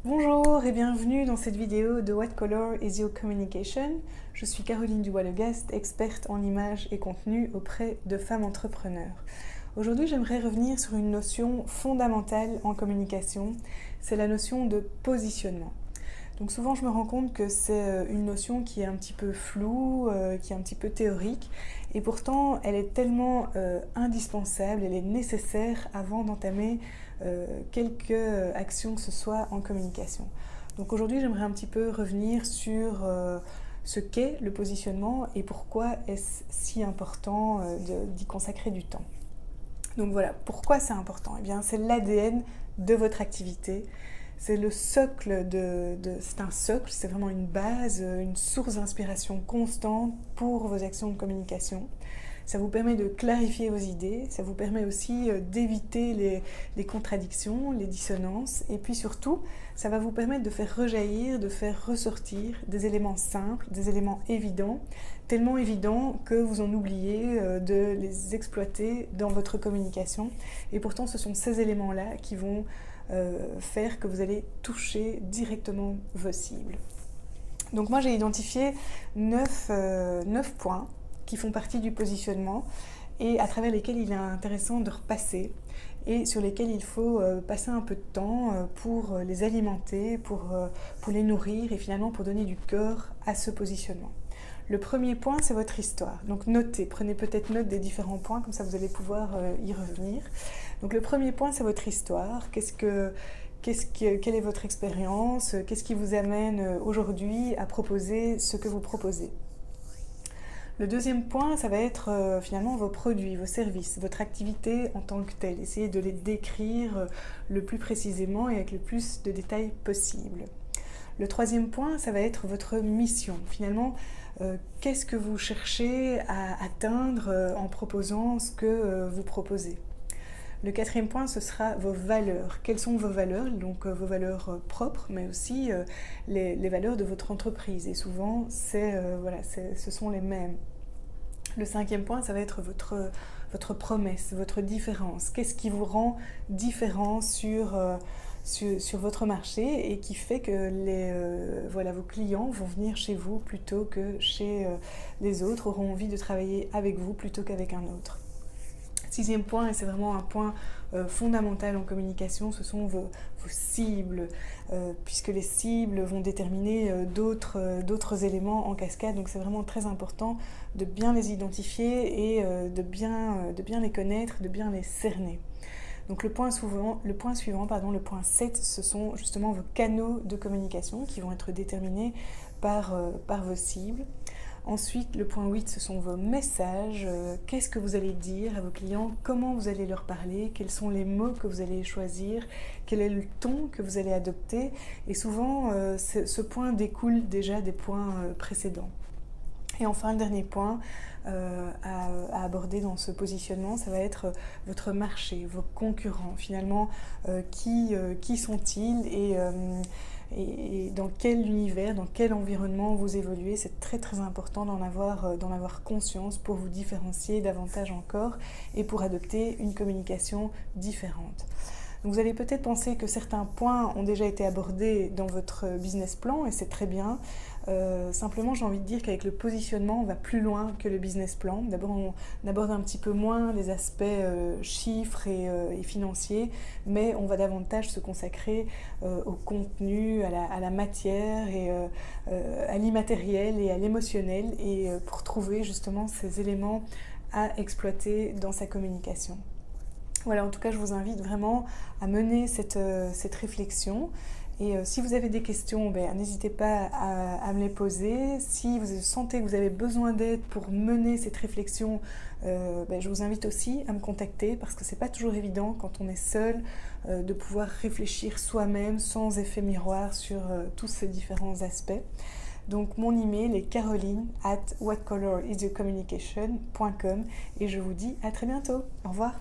Bonjour et bienvenue dans cette vidéo de What Color is Your Communication. Je suis Caroline Dubois-Legast, experte en images et contenu auprès de femmes entrepreneurs. Aujourd'hui, j'aimerais revenir sur une notion fondamentale en communication, c'est la notion de positionnement. Donc souvent, je me rends compte que c'est une notion qui est un petit peu floue, qui est un petit peu théorique, et pourtant, elle est tellement indispensable, elle est nécessaire avant d'entamer quelque action que ce soit en communication. Donc aujourd'hui, j'aimerais un petit peu revenir sur ce qu'est le positionnement et pourquoi est-ce si important d'y consacrer du temps. Donc voilà, pourquoi c'est important? Eh bien, c'est l'ADN de votre activité. C'est le socle c'est un socle, c'est vraiment une base, une source d'inspiration constante pour vos actions de communication. Ça vous permet de clarifier vos idées, ça vous permet aussi d'éviter les contradictions, les dissonances, et puis surtout, ça va vous permettre de faire rejaillir, de faire ressortir des éléments simples, des éléments évidents, tellement évidents que vous en oubliez de les exploiter dans votre communication. Et pourtant, ce sont ces éléments-là qui vont faire que vous allez toucher directement vos cibles. Donc moi, j'ai identifié 9 points qui font partie du positionnement et à travers lesquels il est intéressant de repasser et sur lesquels il faut passer un peu de temps pour les alimenter, pour les nourrir et finalement pour donner du corps à ce positionnement. Le premier point, c'est votre histoire. Donc notez, prenez peut-être note des différents points, comme ça vous allez pouvoir y revenir. Donc le premier point, c'est votre histoire. Quelle est votre expérience? Qu'est-ce qui vous amène aujourd'hui à proposer ce que vous proposez? Le deuxième point, ça va être finalement vos produits, vos services, votre activité en tant que telle. Essayez de les décrire le plus précisément et avec le plus de détails possible. Le troisième point, ça va être votre mission. Finalement, qu'est-ce que vous cherchez à atteindre en proposant ce que vous proposez? Le quatrième point, ce sera vos valeurs. Quelles sont vos valeurs? Donc vos valeurs propres, mais aussi les valeurs de votre entreprise. Et souvent, ce sont les mêmes. Le cinquième point, ça va être votre promesse, votre différence. Qu'est-ce qui vous rend différent sur votre marché et qui fait que vos clients vont venir chez vous plutôt que chez les autres, auront envie de travailler avec vous plutôt qu'avec un autre. Sixième point, et c'est vraiment un point fondamental en communication, ce sont vos cibles, puisque les cibles vont déterminer d'autres éléments en cascade. Donc c'est vraiment très important de bien les identifier et de bien les connaître, de bien les cerner. Donc le point suivant, le point 7, ce sont justement vos canaux de communication qui vont être déterminés par vos cibles. Ensuite, le point 8, ce sont vos messages. Qu'est-ce que vous allez dire à vos clients? Comment vous allez leur parler? Quels sont les mots que vous allez choisir? Quel est le ton que vous allez adopter? Et souvent, ce point découle déjà des points précédents. Et enfin, le dernier point à aborder dans ce positionnement, ça va être votre marché, vos concurrents. Finalement, qui sont-ils et dans quel univers, dans quel environnement vous évoluez? C'est très très important d'en avoir conscience pour vous différencier davantage encore et pour adopter une communication différente. Donc vous allez peut-être penser que certains points ont déjà été abordés dans votre business plan et c'est très bien. Simplement, j'ai envie de dire qu'avec le positionnement, on va plus loin que le business plan. D'abord, on aborde un petit peu moins les aspects chiffres et financiers, mais on va davantage se consacrer au contenu, à la matière et à l'immatériel et à l'émotionnel et pour trouver justement ces éléments à exploiter dans sa communication. Voilà, en tout cas, je vous invite vraiment à mener cette réflexion. Et si vous avez des questions, n'hésitez pas à me les poser. Si vous sentez que vous avez besoin d'aide pour mener cette réflexion, je vous invite aussi à me contacter parce que c'est pas toujours évident quand on est seul de pouvoir réfléchir soi-même sans effet miroir sur tous ces différents aspects. Donc mon email est caroline@whatcolorisyourcommunication.com et je vous dis à très bientôt. Au revoir.